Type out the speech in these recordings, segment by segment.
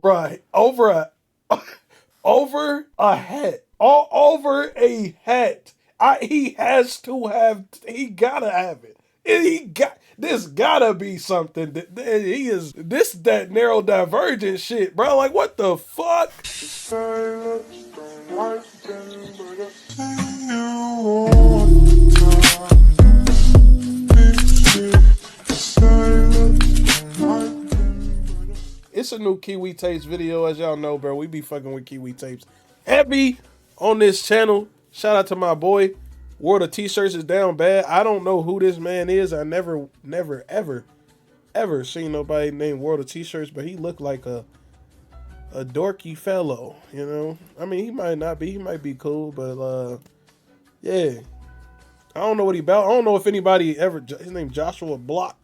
Right. Over a hat. All over a hat. He has to have, he gotta have it. This gotta be something that he is, this, that narrow divergent shit, bro. Like, what the fuck? It's a new Kiwi Tapes video, as y'all know, bro. We be fucking with Kiwi Tapes heavy on this channel. Shout out to my boy. World of T-shirts is down bad. I don't know who this man is. I never, ever seen nobody named World of T-shirts, but he looked like a dorky fellow, you know? I mean, he might not be. He might be cool, but yeah. I don't know what he about. I don't know if anybody ever, his name Joshua Block.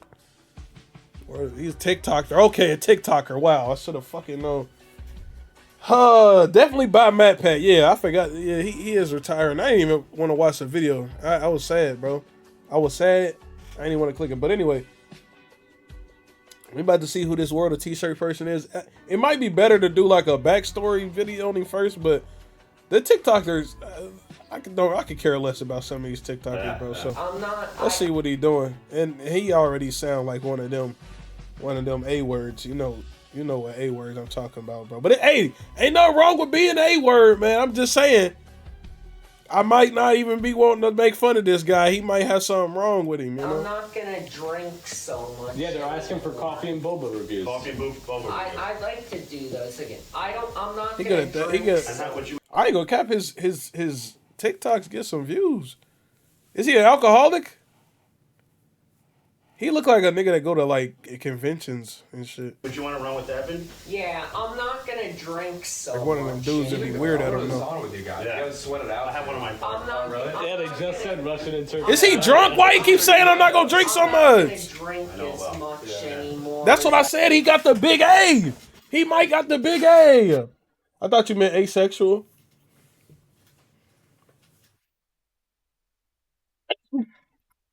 Or he's a TikToker. Okay, a TikToker. Wow, I should have fucking known. Definitely buy Matt Pat. Yeah, I forgot. Yeah, he is retiring. I didn't even want to watch the video. I was sad, bro. I was sad. I didn't want to click it. But anyway, we about to see who this World of T-shirt person is. It might be better to do like a backstory video on him first, but the TikTokers, I could care less about some of these TikTokers, bro. So let's see what he doing. And he already sound like one of them A words. You know what A words I'm talking about, bro. But hey, ain't nothing wrong with being A word, man. I'm just saying. I might not even be wanting to make fun of this guy. He might have something wrong with him, you know? I'm not gonna drink so much. Yeah, they're asking for coffee and boba reviews. Coffee and boba reviews. I'd like to do those again. I'm not He gonna gonna, drink. I ain't gonna cap his TikToks get some views. Is he an alcoholic? He look like a nigga that go to like conventions and shit. Would you want to run with Evan? Yeah, I'm not gonna drink so like one of them dudes that be weird. I don't know. On with you guys. Yeah. You gotta sweat it out. I have one of my. I'm not. Really? Yeah, they just said Russian and Turkish. Is he drunk? Why he keep saying I'm not gonna drink so much? I'm not gonna drink as much anymore. That's what I said. He got the big A. He might got the big A. I thought you meant asexual.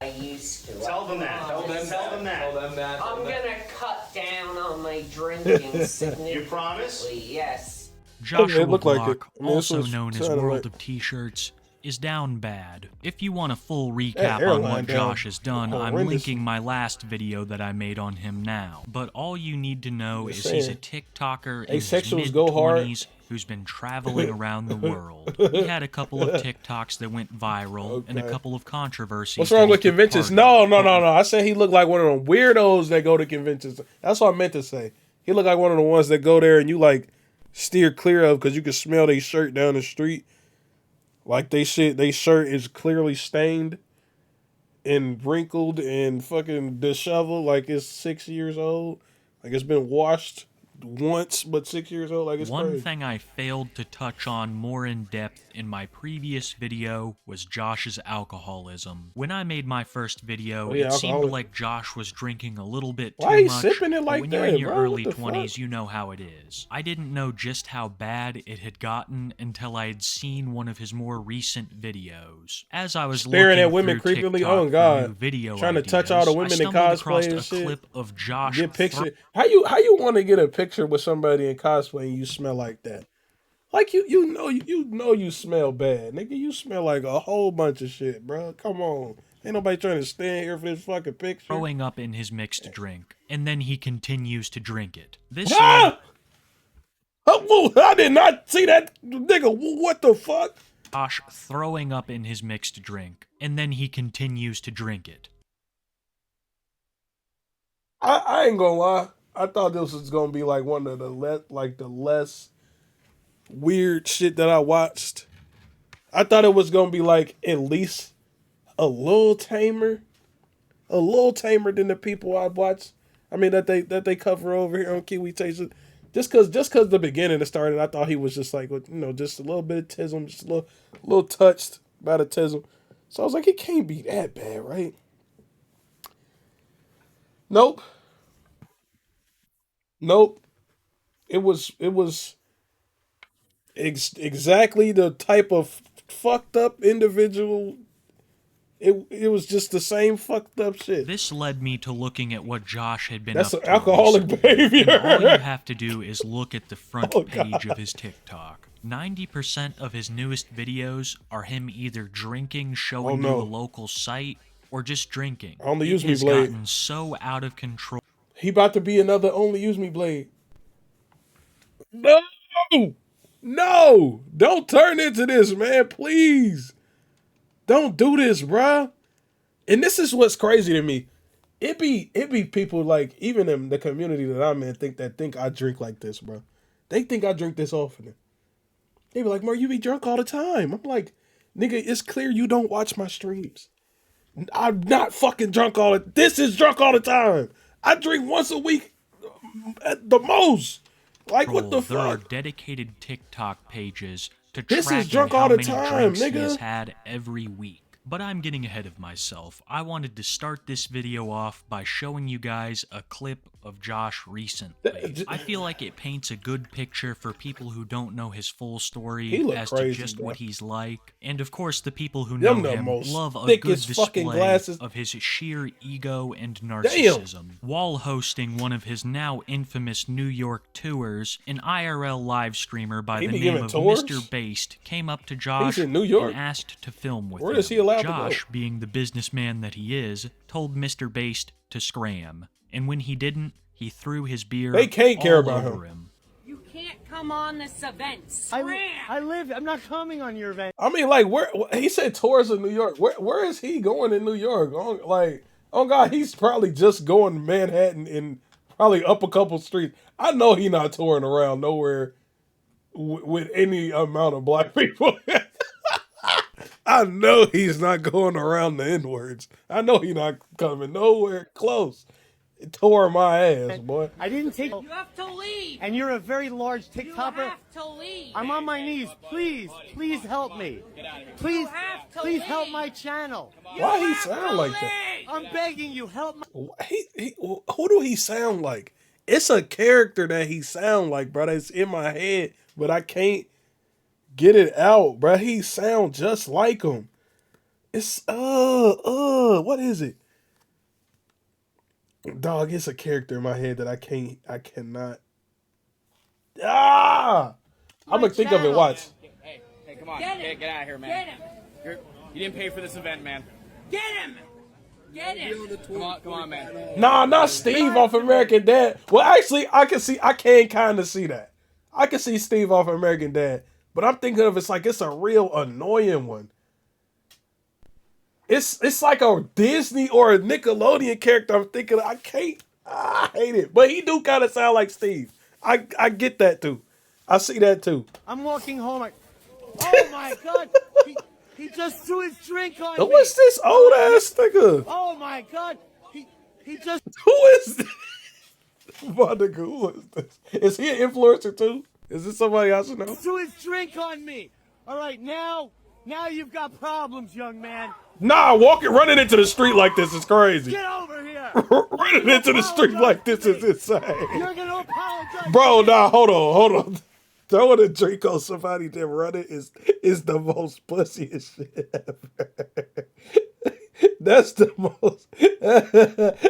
I used to. Tell them that. Tell them that. I'm gonna cut down on my drinking significantly. You promise? Yes. Joshua looked like Block, it. I mean, this also was known as kinda World like- of T-shirts, is down bad. If you want a full recap on hairline what down Josh has done, I'm horrendous. linking my last video that I made on him now. But all you need to know is he's a TikToker in his Asexuals go hard. mid-20s who's been traveling around the world. He had a couple of TikToks that went viral and a Okay. couple of controversies. What's that wrong he with took conventions? part in. No. I said he looked like one of them weirdos that go to conventions. That's what I meant to say. He looked like one of the ones that go there and you like steer clear of because you can smell their shirt down the street. Like they shirt is clearly stained and wrinkled and fucking disheveled, like it's 6 years old. Like it's been washed once, but 6 years old. Like it's One crazy. thing I failed to touch on more in depth in my previous video was Josh's alcoholism. When I made my first video, Oh, yeah, it seemed alcoholic. like Josh was drinking a little bit too Why he much. sipping it but like when that, you're in your bro? early What the 20s, fuck? you know how it is. I didn't know just how bad it had gotten until I had seen one of his more recent videos. As I was Staring looking at women through creepily, TikTok oh, for God. new video Trying to ideas, touch all the I women in stumbled across cosplay and a shit. clip of Josh Get picture. How you want to get a picture with somebody in cosplay and you smell like that? Like you know you smell bad, nigga. You smell like a whole bunch of shit, bro. Come on, ain't nobody trying to stand here for this fucking picture. throwing up in his mixed drink, and then he continues to drink it. This Ah! Oh, I did not see that, nigga. What the fuck? Josh throwing up in his mixed drink, and then he continues to drink it. I ain't gonna lie. I thought this was gonna be like one of the less weird shit that I watched. I thought it was gonna be like at least a little tamer than the people I watch. I mean that they cover over here on Kiwi Taste. Just cause the beginning it started, I thought he was just like, just a little bit of tism, just a little touched by the tism. So I was like, it can't be that bad, right? Nope. It was exactly the type of fucked up individual It was just the same fucked up shit. This led me to looking at what Josh had been That's up an to alcoholic recently. And all you behavior. have to do is look at the front Oh, page God. of his TikTok. 90% of his newest videos are him either drinking, showing no. you a local site, or just drinking. Only It use me has blade. gotten so out of control. He about to be another only use me blade. No! No! Don't turn into this, man. Please. Don't do this, bruh. And this is what's crazy to me. It be people like, even in the community that I'm in, think I drink like this, bro. They think I drink this often. They be like, Mar, you be drunk all the time. I'm like, nigga, it's clear you don't watch my streams. I'm not fucking drunk all the This is drunk all the time. I drink once a week at the most. Like, what the There are fuck? dedicated TikTok pages to This is tracking drunk how all the many time, drinks he has nigga. had every week. But I'm getting ahead of myself. I wanted to start this video off by showing you guys a clip of Josh recently. I feel like it paints a good picture for people who don't know his full He story look as crazy, to just bro. what he's like. And of course, the people who Them know the him most love a good thickest fucking display glasses. of his sheer ego and narcissism. While hosting one of his now infamous New York tours, an IRL live streamer by He the be name giving of tours? Mr. Based came up to Josh in New York? and asked to film with Where him. is he allowed to go? Josh, being the businessman that he is, told Mr. Based to scram. And when he didn't, he threw his beer They can't care all about over him. You can't come on this event. I'm not coming on your event. I mean, like, where he said tours of New York. Where is he going in New York? Oh God, he's probably just going to Manhattan and probably up a couple streets. I know he not touring around nowhere with any amount of black people. I know he's not going around the N-words. I know he's not coming nowhere close. It tore my ass, boy. I didn't take. You have to leave. And you're a very large You TikToker. have to leave. I'm on my knees. Please help me. Please, have to please help leave. my channel. Why he have sound to like that? leave. I'm begging you, help my. Who do he sound like? It's a character that he sound like, bro. That's in my head, but I can't get it out, bro. He sound just like him. It's what is it? Dog, it's a character in my head that I cannot. I'm gonna think of it. Watch. Hey, come on. Get him. Get out of here, man. Get him. You didn't pay for this event, man. Get him. Get him. Come on, man. Nah, not Steve off American Dad. Well, actually, I can kind of see that. I can see Steve off American Dad, but I'm thinking of it's a real annoying one. It's like a Disney or a Nickelodeon character. I'm thinking I hate it, but he do kind of sound like Steve. I get that too. I see that too. I'm walking home. Oh my God! He just threw his drink on me. What's this old ass nigga? Oh my God! He just. Who is this? My nigga, who is this? Is he an influencer too? Is this somebody I should know? Threw his drink on me. All right, now you've got problems, young man. Nah, running into the street like this is crazy. Get over here. Running into the street like this is insane. You're gonna apologize. Bro, nah, hold on. Throwing a drink on somebody that running is the most pussiest shit ever. That's the most.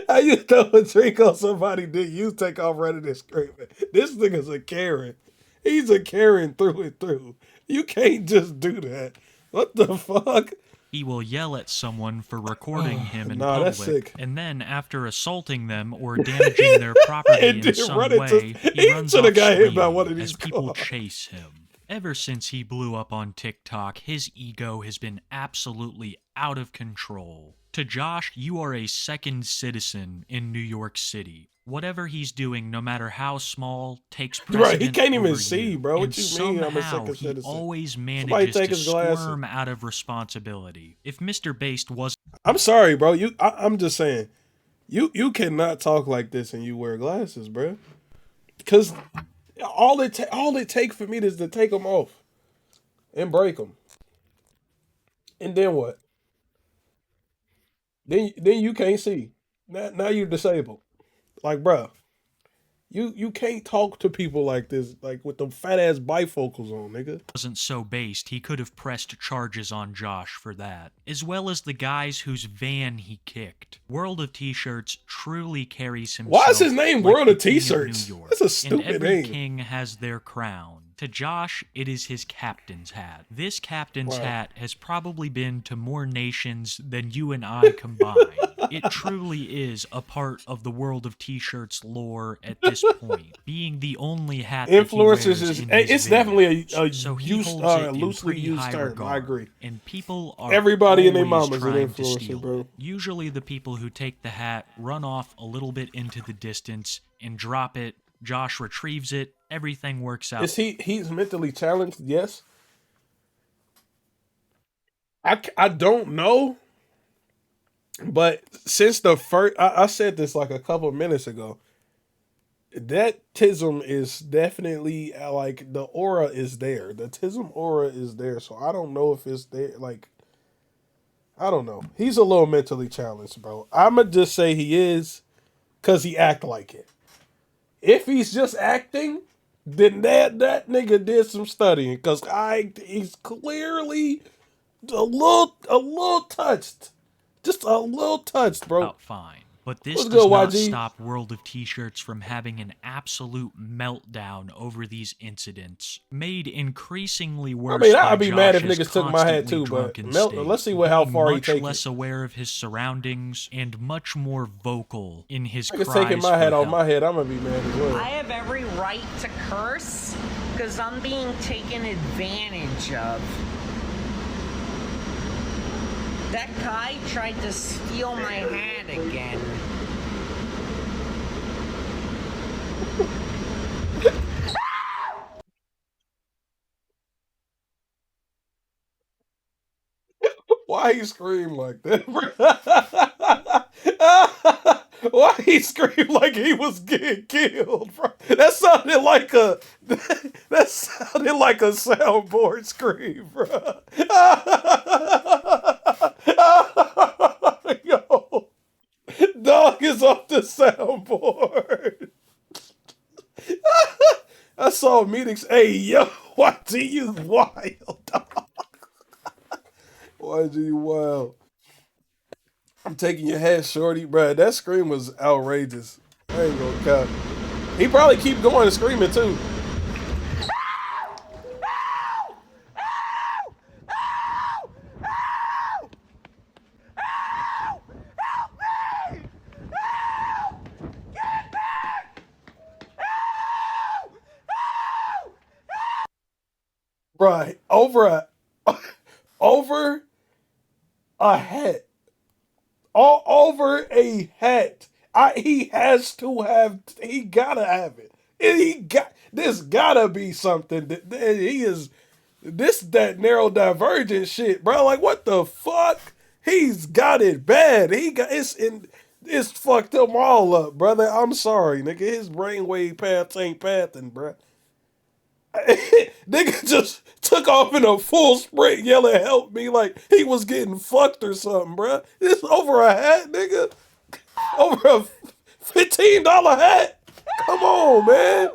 How you throw a drink on somebody that you take off running and screaming? This nigga's a Karen. He's a Karen through and through. You can't just do that. What the fuck? He will yell at someone for recording him in Nah, public, that's sick. and then after assaulting them or damaging their property And in then some run into- way, he he runs shoulda off got hit by screaming one of these as people cars. chase him. Ever since he blew up on TikTok, his ego has been absolutely out of control. To Josh, you are a second citizen in New York City. Whatever he's doing, no matter how small, takes precedent Right, he can't even over see, you. bro. What And you mean I'm a somehow second he citizen? always Somebody manages take to his glasses. squirm out of responsibility. If Mr. Based was I'm sorry, bro. I'm just saying. You cannot talk like this and you wear glasses, bro. Cause all it take for me is to take them off and break them, and then what? Then you can't see. Now you're disabled. Like, bro, You can't talk to people like this, like with them fat ass bifocals on, nigga. Wasn't so based, he could have pressed charges on Josh for that, as well as the guys whose van he kicked. World of T-Shirts truly carries himself. Why is his name like World the of King T-Shirts? New York, That's a stupid and every name. king has their crown. To Josh, it is his captain's hat. This captain's Wow. hat has probably been to more nations than you and I combined. It truly is a part of the World of T-Shirts lore at this point, being the only hat that he wears Influencers is in his it's definitely videos. a So he used, holds it in loosely pretty used high term. regard, I agree. and people are Everybody and their always mama's an trying to influencer, steal bro. it. Usually the people who take the hat run off a little bit into the distance and drop it. Josh retrieves it. Everything works out. Is he's mentally challenged? Yes. I don't know, but since the first, I said this like a couple minutes ago. That tism is definitely like the aura is there. The tism aura is there. So I don't know if it's there. Like I don't know. He's a little mentally challenged, bro. I'ma just say he is, cause he act like it. If he's just acting, then that nigga did some studying, cause he's clearly a little touched, just a little touched, bro. Out fine. But this What's does good, not YG? stop World of T-Shirts from having an absolute meltdown over these incidents, made increasingly worse. I mean, I'd by be mad if Josh's niggas took my hat constantly too, but drunken state, let's see how being far he much take less it. aware of his surroundings and much more vocal in his Niggas cries taking my hat for off help. my head, I'm gonna be mad as well. I have every right to curse because I'm being taken advantage of. That guy tried to steal my hat again. Why he scream like that, bro? Why he scream like he was getting killed, bro? That sounded like a soundboard scream, bro. Yo, dog is off the soundboard. I saw meetings. Hey, yo, YG, you wild, dog. YG, you wild. I'm taking your hat, shorty, bro. That scream was outrageous. I ain't gonna cap. He probably keep going and screaming too. Right, over a hat. All over a hat. He gotta have it. This gotta be something that he is. That narrow divergent shit, bro. Like what the fuck? He's got it bad. It's fucked them all up, brother. I'm sorry, nigga. His brainwave paths ain't pathing, bro. Nigga just took off in a full sprint yelling help me like he was getting fucked or something, bruh. This over a hat, nigga. Over a $15 hat. Come on, man.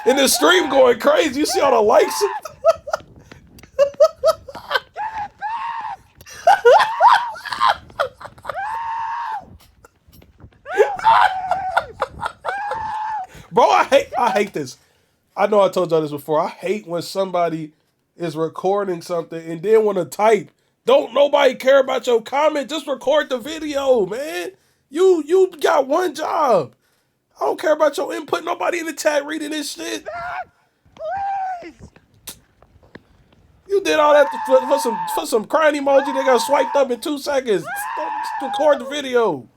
And the stream going crazy. You see all the likes? Bro, I hate this. I know I told y'all this before. I hate when somebody is recording something and then want to type. Don't nobody care about your comment. Just record the video, man. You got one job. I don't care about your input. Nobody in the chat reading this shit. Please! You did all that for some crying emoji that got swiped up in 2 seconds. Just record the video.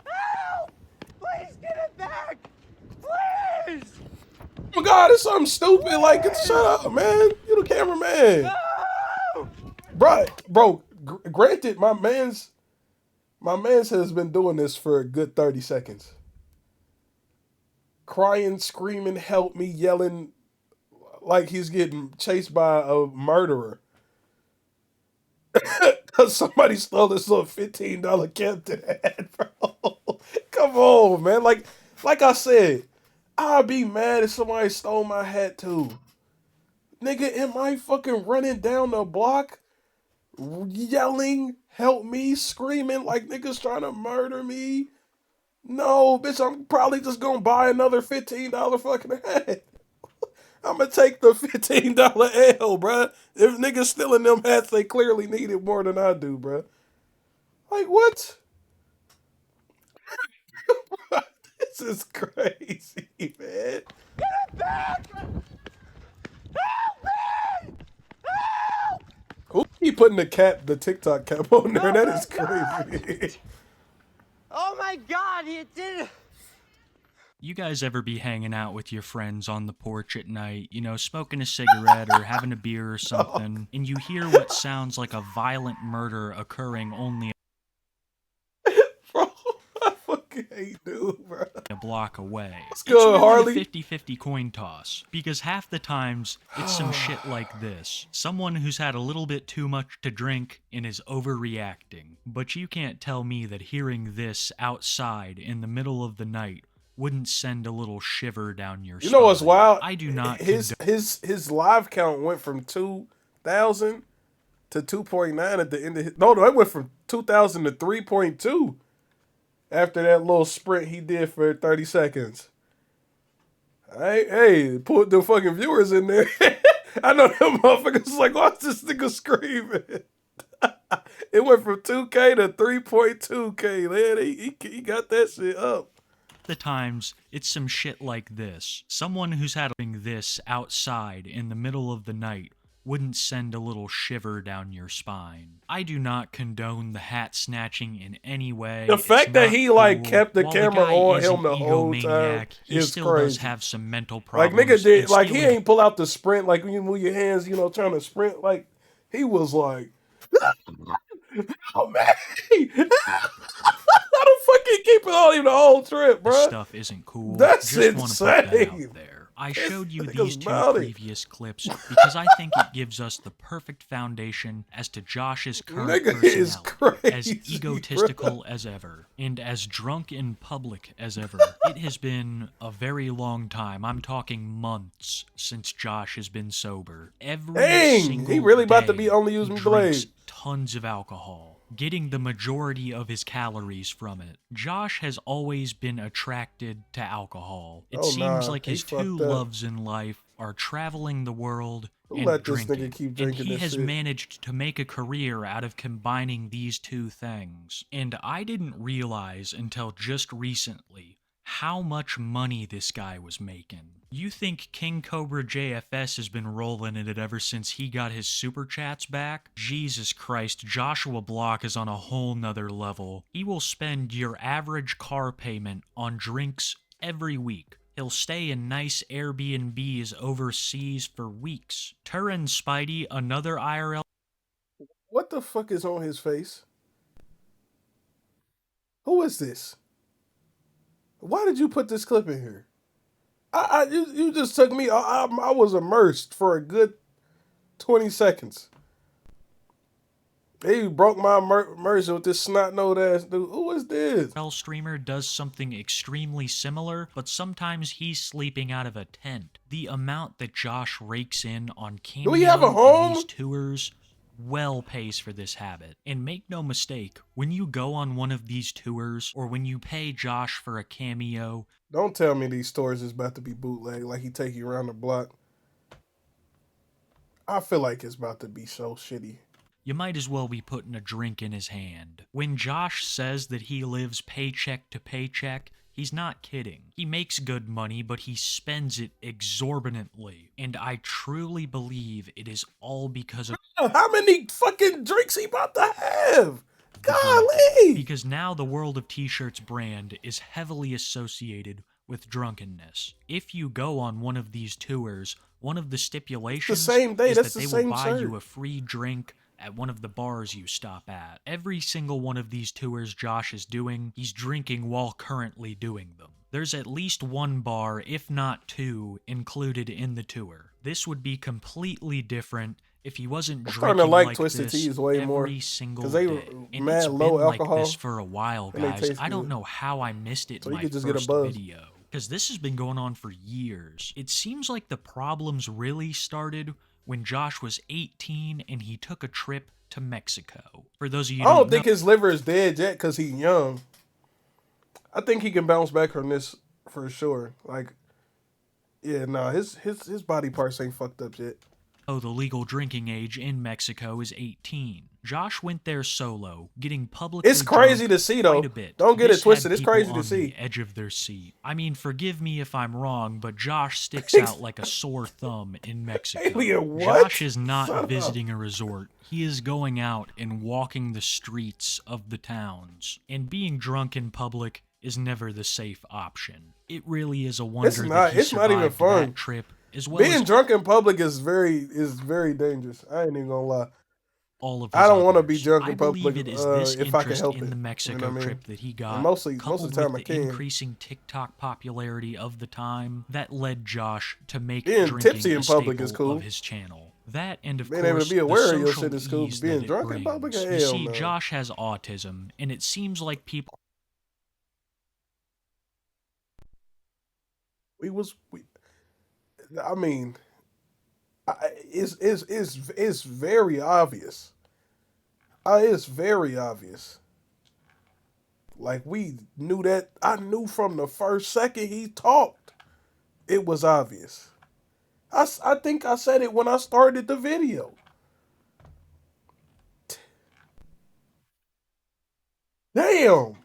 Help! Please get it back! Please! Oh my God, it's something stupid. Like, shut up, man. You the cameraman. No! Bro, granted, my man's has been doing this for a good 30 seconds. Crying, screaming, help me, yelling like he's getting chased by a murderer. Because somebody stole this little $15 Captain hat, bro. Come on, man. Like I said, I'd be mad if somebody stole my hat too. Nigga, am I fucking running down the block, yelling, help me, screaming like niggas trying to murder me? No, bitch, I'm probably just gonna buy another $15 fucking hat. I'm gonna take the $15 L, bruh. If niggas stealing them hats, they clearly need it more than I do, bruh. Like, what? This is crazy, man. Who keep putting the TikTok cap on there? That is crazy. Oh my God, he did it. You guys ever be hanging out with your friends on the porch at night, you know, smoking a cigarette or having a beer or something, and you hear what sounds like a violent murder occurring only Bro, I fucking hate dude, bro. a block away? What's It's good, really Harley? a 50-50 coin toss, because half the times it's some shit like this. Someone who's had a little bit too much to drink and is overreacting. But you can't tell me that hearing this outside in the middle of the night wouldn't send a little shiver down your spine. You know what's wild? I do not his live count went from 2,000 to 2.9 at the end of his, no, it went from 2,000 to 3.2 after that little sprint he did for 30 seconds. Hey, put the fucking viewers in there. I know them motherfuckers like, watch this nigga screaming. It went from 2K to 3.2K, man. He got that shit up. the times it's some shit like this. Someone who's had this outside in the middle of the night wouldn't send a little shiver down your spine. I do not condone the hat snatching in any way. The fact that he like kept the While camera guy on is him an the whole time egomaniac, he is still does crazy. have some mental Like problems. nigga did, and like he stealing ain't pull out the sprint like when you move your hands, you know, trying to sprint. Like he was like, oh man, I don't fucking keep it on even the whole trip, this bro. stuff isn't cool. That's Just want to put that insane. out there. I This showed you nigga's these two naughty. previous clips because I think it gives us the perfect foundation as to Josh's current Nigga is personality. As crazy, egotistical as ever, and as drunk in public as ever. It has been a very long time, I'm talking months, since Josh has been sober. Every Dang, single he really about to day, be only using he Blade. drinks tons of alcohol, getting the majority of his calories from it. Josh has always been attracted to alcohol. It seems like he his two fucked up. loves in life are traveling the world Who and let this drinking. nigga keep And drinking he this has shit? managed to make a career out of combining these two things. And I didn't realize until just recently how much money this guy was making. You think King Cobra JFS has been rolling in it ever since he got his super chats back? Jesus Christ, Joshua Block is on a whole nother level. He will spend your average car payment on drinks every week. He'll stay in nice Airbnbs overseas for weeks. Turin Spidey, another IRL What the fuck is on his face? Who is this? Why did you put this clip in here? You just took me. I was immersed for a good 20 seconds. He broke my immersion with this snot-nosed ass dude. Who is this? streamer does something extremely similar, but sometimes he's sleeping out of a tent. The amount that Josh rakes in on Cameo he have a and home? these tours well pays for this habit. And make no mistake, when you go on one of these tours, or when you pay Josh for a cameo, Don't tell me these stores is about to be bootleg like he take you around the block. I feel like it's about to be so shitty. you might as well be putting a drink in his hand. When Josh says that he lives paycheck to paycheck, he's not kidding. He makes good money, but he spends it exorbitantly. And I truly believe it is all because of How many fucking drinks he about to have? Golly! because now the World of T-Shirts brand is heavily associated with drunkenness. If you go on one of these tours, one of the stipulations same day, is that's that the they will same buy shirt. you a free drink at one of the bars you stop at. Every single one of these tours Josh is doing, he's drinking while currently doing them. There's at least one bar, if not two, included in the tour. This would be completely different if he wasn't I'm drinking starting to like like Twisted this Teas way more, every single 'cause they day. And mad it's low been like alcohol, this for a while, and they guys. taste I don't good. know how I missed it So in you my could just get a first buzz. video, because this has been going on for years. It seems like the problems really started when Josh was 18 and he took a trip to Mexico. For those of you I who don't don't think know, his liver is dead yet because he's young. I think he can bounce back from this for sure. Like, yeah, nah, his body parts ain't fucked up yet. the legal drinking age in Mexico is 18. Josh went there solo, getting publicly It's crazy drunk to see, quite though. a bit. Don't get This it twisted. had It's people crazy to on see. the edge of their seat. I mean, forgive me if I'm wrong, but Josh sticks out like a sore thumb in Mexico. Alien, what? Josh is not Shut up. visiting a resort. He is going out and walking the streets of the towns. And being drunk in public is never the safe option. It really is a wonder that he It's not even survived fun. that trip, as well Being as drunk in public is very dangerous. I ain't even gonna lie. all of his I don't want to others. be drunk I in public believe it is this if I can interest help in it. the Mexico You know what I mean? trip that he got, And most of coupled the time with I the can. increasing TikTok popularity of the time, that led Josh to make Being drinking tipsy in a public staple is cool. of his channel. That and of Being course able to be the aware of your social shit is cool. ease Being that it drunk in public, brings. You hell see, no. Josh has autism, and it seems like people. I mean, it's very obvious. It's very obvious. Like, we knew that. I knew from the first second he talked. It was obvious. I think I said it when I started the video. Damn.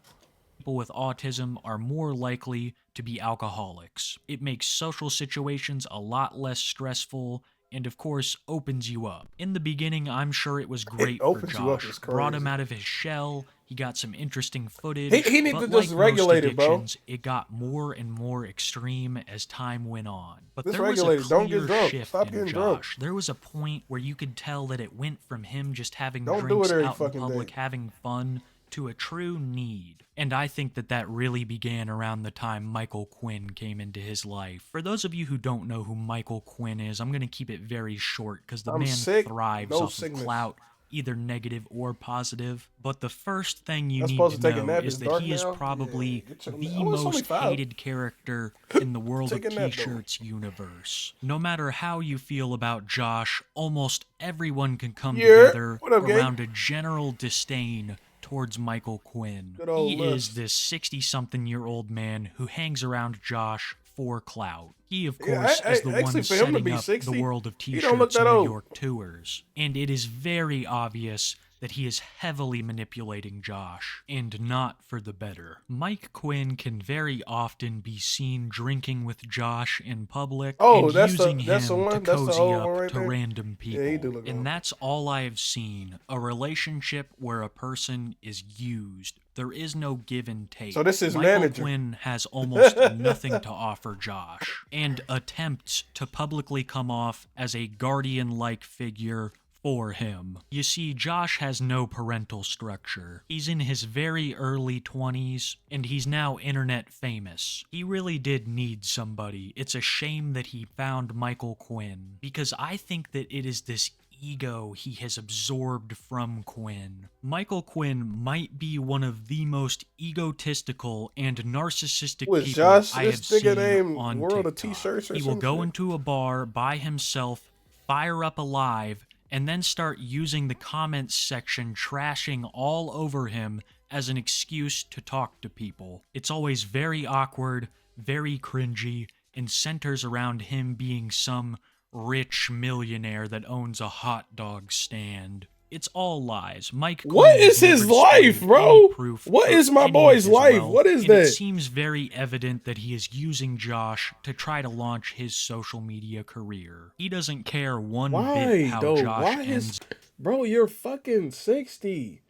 People with autism are more likely to be alcoholics. It makes social situations a lot less stressful and, of course, opens you up. In the beginning, I'm sure it was great for opens you up Josh. is Brought him crazy. out of his shell. He got some interesting footage. He need but to like just regulate most it, bro. addictions, it got more and more extreme as time went on. But Just there was a regulate it. Don't get clear drunk. shift Stop in getting Josh. drunk. There was a point where you could tell that it went from him just having Don't do drinks it every out in fucking public, day. having fun, to a true need. And I think that really began around the time Michael Quinn came into his life. For those of you who don't know who Michael Quinn is, I'm going to keep it very short because the I'm man sick. thrives No off sickness. of clout, either negative or positive. But the first thing you I'm need supposed to to take a know nap. is It's that dark he is now? probably Yeah, get your- the oh, it's only most 5. hated character in the world of Take a nap, though. t-shirts universe. No matter how you feel about Josh, almost everyone can come Yeah. together What up, gang? around a general disdain towards Michael Quinn. Good old He Lutz. is this 60-something-year-old man who hangs around Josh for clout. He, of Yeah, course, is the actually, one for him to setting be up 60, the world of he don't look t-shirts that New old. York tours. And it is very obvious that he is heavily manipulating Josh, and not for the better. Mike Quinn can very often be seen drinking with Josh in public Oh, and that's the using him one? to That's the cozy old up one right to there? random people. Yeah, he do look old. And that's all I have seen. A relationship where a person is used. There is no give and take. So this is Michael manager. Quinn has almost nothing to offer Josh, and attempts to publicly come off as a guardian-like figure for him. You see, Josh has no parental structure. He's in his very early 20s, and he's now internet famous. He really did need somebody. It's a shame that he found Michael Quinn, because I think that it is this ego he has absorbed from Quinn. Michael Quinn might be one of the most egotistical and narcissistic Who is people Josh? I have This nigga seen named on World of TikTok. T-shirts or He will some go shit? into a bar by himself, fire up a live, and then start using the comments section trashing all over him as an excuse to talk to people. It's always very awkward, very cringy, and centers around him being some rich millionaire that owns a hot dog stand. It's all lies. Mike What Quinn is has his never life, displayed bro? any proof What for is my any of boy's his life? wealth, What is and that? It seems very evident that he is using Josh to try to launch his social media career. He doesn't care one bit Why, how though? Josh Why ends. is... Bro, you're fucking 60.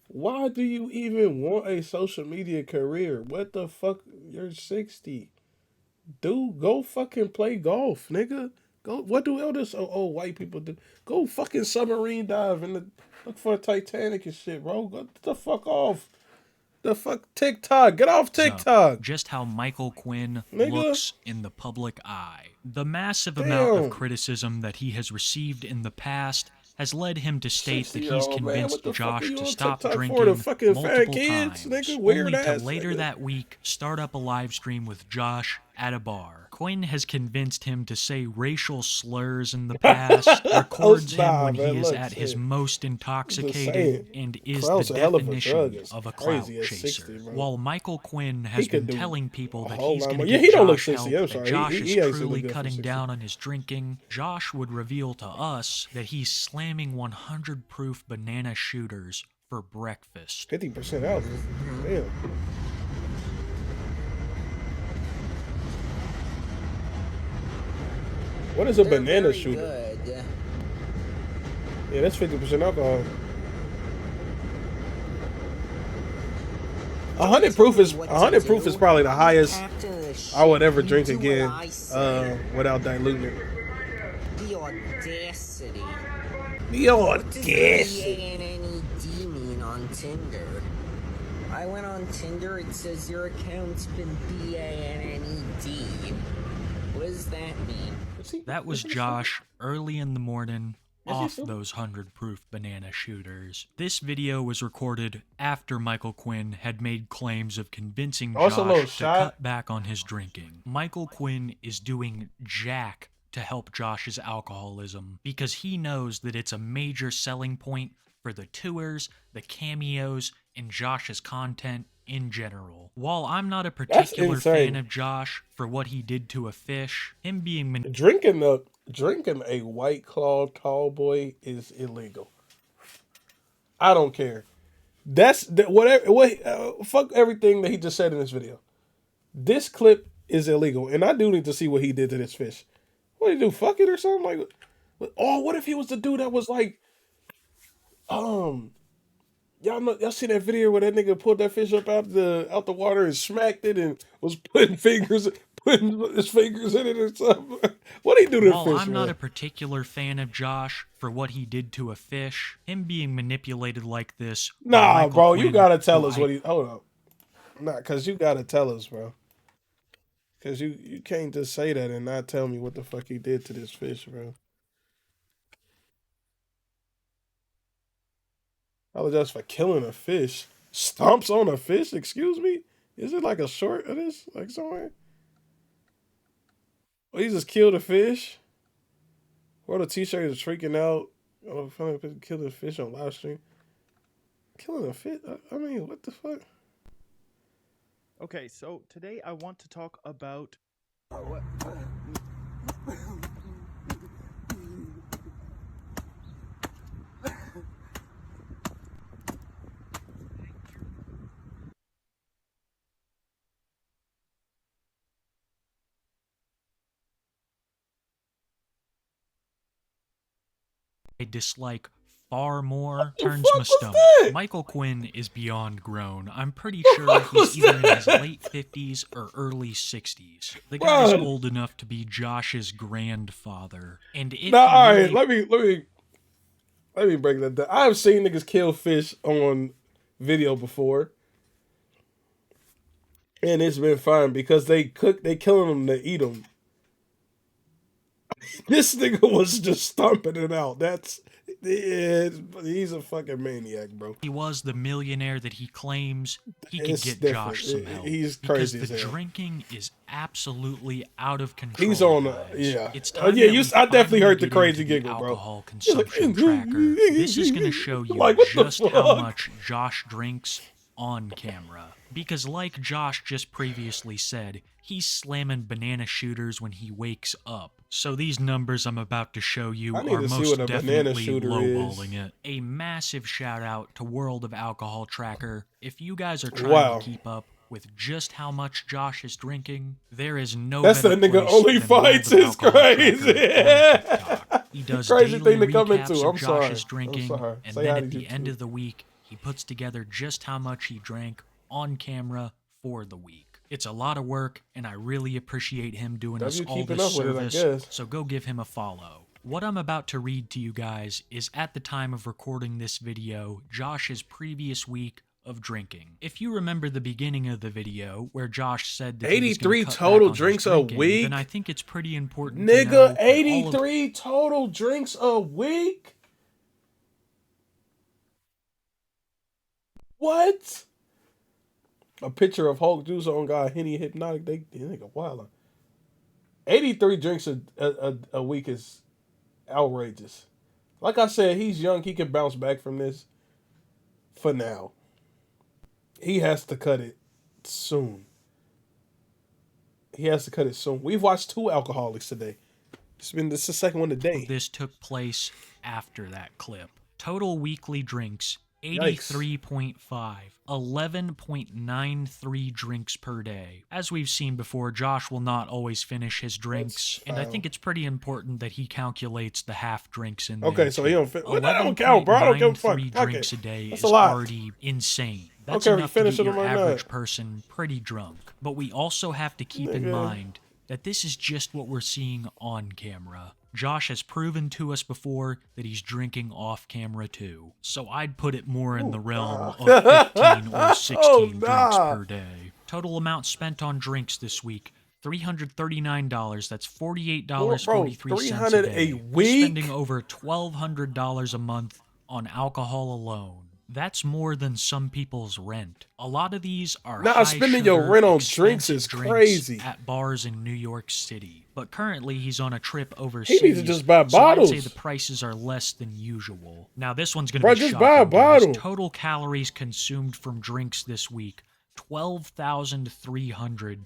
Why do you even want a social media career? What the fuck? You're 60. Dude, go fucking play golf, nigga. Go. What do all this old white people do? Go fucking submarine dive and look for a Titanic and shit, bro. Go the fuck off. The fuck TikTok? Get off TikTok. Just how Michael Quinn Nigga. looks in the public eye. The massive amount of Damn. criticism that he has received in the past has led him to state that he's 60-year-old man, convinced what the fuck are Josh you to on stop TikTok for? drinking The fucking fat multiple kids, times, nigga? Weird only to ass later nigga. that week start up a live stream with Josh at a bar. Quinn has convinced him to say racial slurs in the past, records him Nah, when man, he is look, at his shit. most saying. intoxicated, and is Clout's the a hell of a definition drug. It's of a clout crazy at chaser. 60, bro. While Michael Quinn has could been do telling people a that whole he's lot going more. to Yeah, get he don't look Josh 60. help, I'm that sorry. Josh He is actually truly look good for cutting 60. down on his drinking, Josh would reveal to us that he's slamming 100 proof banana shooters for breakfast. 50% out. Damn. What is a banana shooter? Yeah, that's 50% alcohol. 100 proof is probably the highest I would ever drink again without diluting it. The audacity. The audacity. B-A-N-N-E-D on Tinder. I went on Tinder, it says your account's been B-A-N-N-E-D. What does that mean? That was Josh early in the morning off those 100 proof banana shooters. This video was recorded after Michael Quinn had made claims of convincing Josh to cut back on his drinking. Michael Quinn is doing jack to help Josh's alcoholism because he knows that it's a major selling point for the tours, the cameos, and Josh's content in general. While I'm not a particular fan of Josh for what he did to a fish, him being drinking a White Claw Cowboy is illegal. I don't care. Fuck everything that he just said in this video. This clip is illegal, and I do need to see what he did to this fish. What did he do? Fuck it or something? Like, oh, what if he was the dude that was like, y'all see that video where that nigga pulled that fish up out the water and smacked it and was putting his fingers in it or something? What did he do to the fish? While I'm not a particular fan of Josh for what he did to a fish, him being manipulated like this. Nah, bro, you gotta tell us what he. Hold up, nah, cause you gotta tell us, bro. Cause you can't just say that and not tell me what the fuck he did to this fish, bro. I apologize for killing a fish. Stomps on a fish? Excuse me? Is it like a short of this? Like somewhere? Oh, he just killed a fish? Wore the t-shirt is freaking out. Oh, killing a fish on live stream. Killing a fish? I mean, what the fuck? Okay, so today I want to talk about... I dislike far more turns my stomach. Michael Quinn is beyond grown. I'm pretty sure he's either in his late 50s or early 60s. The guy's old enough to be Josh's grandfather. And it alright, let me break that down. I've seen niggas kill fish on video before. And it's been fine because they killing them to eat them. This nigga was just stomping it out. He's a fucking maniac, bro. He was the millionaire that he claims. He could get different. Josh some help. He's crazy because the as hell. drinking is absolutely out of control. He's on yeah. It's I definitely heard the crazy giggle, bro. Alcohol consumption tracker. This is going to show you like, just how much Josh drinks on camera. Because like Josh just previously said, he's slamming banana shooters when he wakes up. So these numbers I'm about to show you are most definitely lowballing it. A massive shout out to World of Alcohol Tracker. If you guys are trying to keep up with just how much Josh is drinking, there is no That's better that nigga place only than fights World of is Alcohol crazy. Tracker. He does Crazy daily thing to come recaps into. of I'm sorry. Josh's drinking, I'm sorry. and Say then hi at to the end YouTube. of the week, he puts together just how much he drank on camera for the week. It's a lot of work, and I really appreciate him doing us all this service, so go give him a follow. What I'm about to read to you guys is at the time of recording this video, Josh's previous week of drinking. If you remember the beginning of the video where Josh said that he was 83 gonna cut total back on his drinks a drinking, week? then I think it's pretty important to know Nigga, that all of 83 total drinks a week? What? A picture of Hulk Juice on guy Henny Hypnotic. They nigga wild. 83 drinks a week is outrageous. Like I said, he's young. He can bounce back from this. For now, he has to cut it soon. He has to cut it soon. We've watched 2 alcoholics today. This is the second one today. this took place after that clip. Total weekly drinks, 83.5, 11.93 drinks per day. As we've seen before, Josh will not always finish his drinks, and I think it's pretty important that he calculates the half drinks in there. Okay, so he don't fit. Well, that 11.93 don't count, bro. I don't give a fuck. drinks a day That's is a lot. already insane. That's Okay, we enough to finish get it your on my average night. person pretty drunk. But we also have to keep in Nigga. mind that this is just what we're seeing on camera. Josh has proven to us before that he's drinking off camera too. So I'd put it more in the realm of 15 or 16 drinks per day. Total amount spent on drinks this week, $339. That's $48.43 $300 a day. a He's week? spending over $1,200 a month on alcohol alone. That's more than some people's rent. A lot of these are Nah, high spending your sugar, rent on drinks expensive is drinks crazy. at bars in New York City. But currently he's on a trip overseas. He needs to just buy So I'd say bottles. the prices are less than usual. Now this one's gonna Bro, be just shocking, buy a guys. bottle. Total calories consumed from drinks this week: 12,300.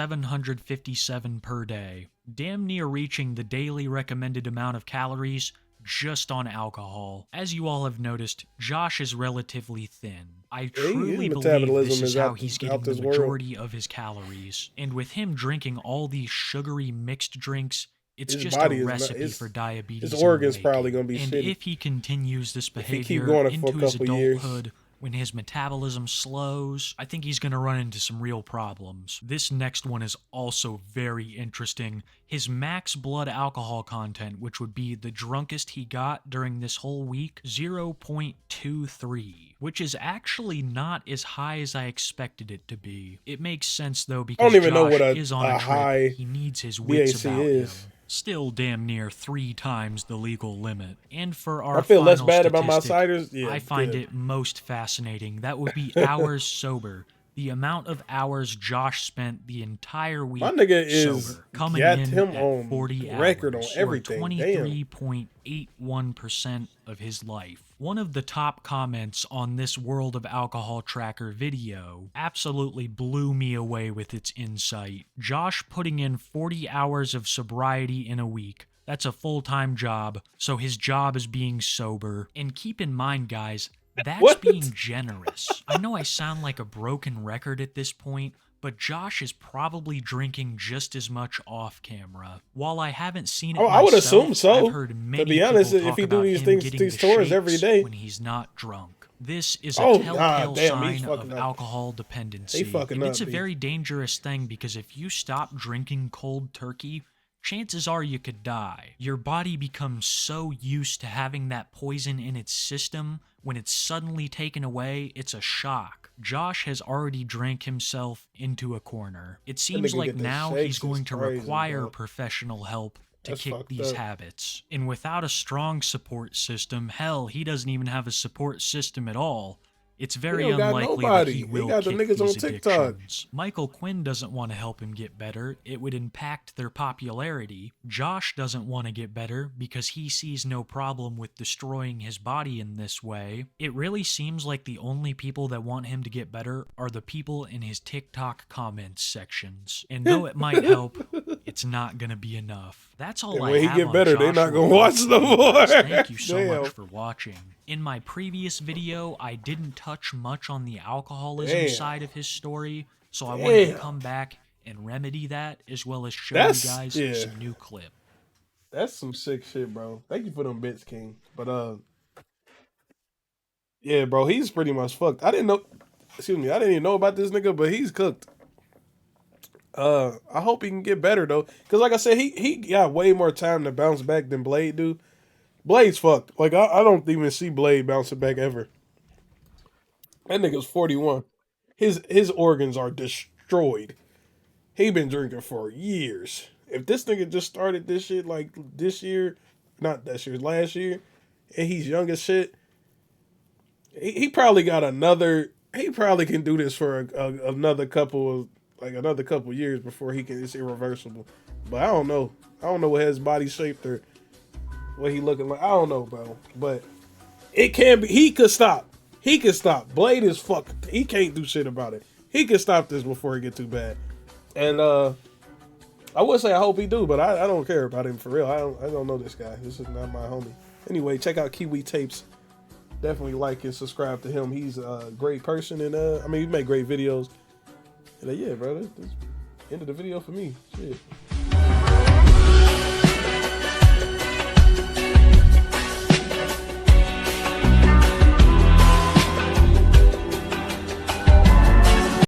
1,757 per day. Damn near reaching the daily recommended amount of calories just on alcohol. As you all have noticed, Josh is relatively thin. I truly his believe metabolism this is is how out he's this- getting out the this world. majority of his calories. And with him drinking all these sugary mixed drinks, it's His just body a is not- recipe his- for diabetes. his in the organs making. probably gonna be And shitty. if he continues this he keep behavior going it for a into his couple years. adulthood, when his metabolism slows, I think he's going to run into some real problems. This next one is also very interesting. His max blood alcohol content, which would be the drunkest he got during this whole week, 0.23, which is actually not as high as I expected it to be. It makes sense though because I don't even know Josh what is on a a trip. high He needs his wits BAC about is. him. Still damn near 3 times the legal limit. And for our I feel less final bad about my statistic, ciders. Yeah, I find good. it most fascinating. That would be hours sober. The amount of hours Josh spent the entire week My nigga is sober, coming got in him at on 40 record on hours, everything. or Damn. 23.81% of his life. One of the top comments on this World of Alcohol Tracker video absolutely blew me away with its insight. Josh putting in 40 hours of sobriety in a week. That's a full-time job, so his job is being sober. And keep in mind, guys, that's What? being generous. I know I sound like a broken record at this point, but Josh is probably drinking just as much off camera. While I haven't seen it I would myself, assume so. I've heard many To be honest, people if talk he do about these him things, getting these the tours every shakes day. when he's not drunk. This is a Oh, telltale damn, he's sign fucking of up. alcohol dependency. He fucking And it's a up, B. very dangerous thing because if you stop drinking cold turkey, chances are you could die. Your body becomes so used to having that poison in its system, when it's suddenly taken away, it's a shock. Josh has already drank himself into a corner. It seems nigga like get the now shakes he's is going to crazy, require bro. professional help to That's kick fucked these up. habits. And without a strong support system, hell, he doesn't even have a support system at all. It's very don't got unlikely that nobody. he He will got the kick niggas on these TikTok. addictions. Michael Quinn doesn't want to help him get better. It would impact their popularity. Josh doesn't want to get better because he sees no problem with destroying his body in this way. It really seems like the only people that want him to get better are the people in his TikTok comments sections. And though it might help, it's not going to be enough. That's all And I when he have get on better, they Joshua not gonna watch no more. Guys, thank you so Damn. much for watching. In my previous video, I didn't touch much on the alcoholism Damn. side of his story, so I wanted to Damn. come back and remedy that, as well as show That's- you guys yeah. some new clip. That's some sick shit, bro. Thank you for them bits, King. But yeah, bro, he's pretty much fucked. I didn't know. Excuse me, I didn't even know about this nigga, but he's cooked. I hope he can get better though, cause like I said, he got way more time to bounce back than Blade do. Blade's fucked. Like I don't even see Blade bouncing back ever. That nigga's 41. His organs are destroyed. He been drinking for years. If this nigga just started this shit like this year, not this year, last year, and he's young as shit, he probably got another. He probably can do this for another couple years before he can. It's irreversible. But I don't know. I don't know what his body shaped or what he looking like. I don't know, bro. But it can be. He could stop. He could stop. Blade is fucked. He can't do shit about it. He could stop this before it get too bad. And I would say I hope he do, but I don't care about him for real. I don't know this guy. This is not my homie. Anyway, check out Kiwi Tapes. Definitely like and subscribe to him. He's a great person, and I mean, he make great videos. And yeah, bro, that's end of the video for me. Shit.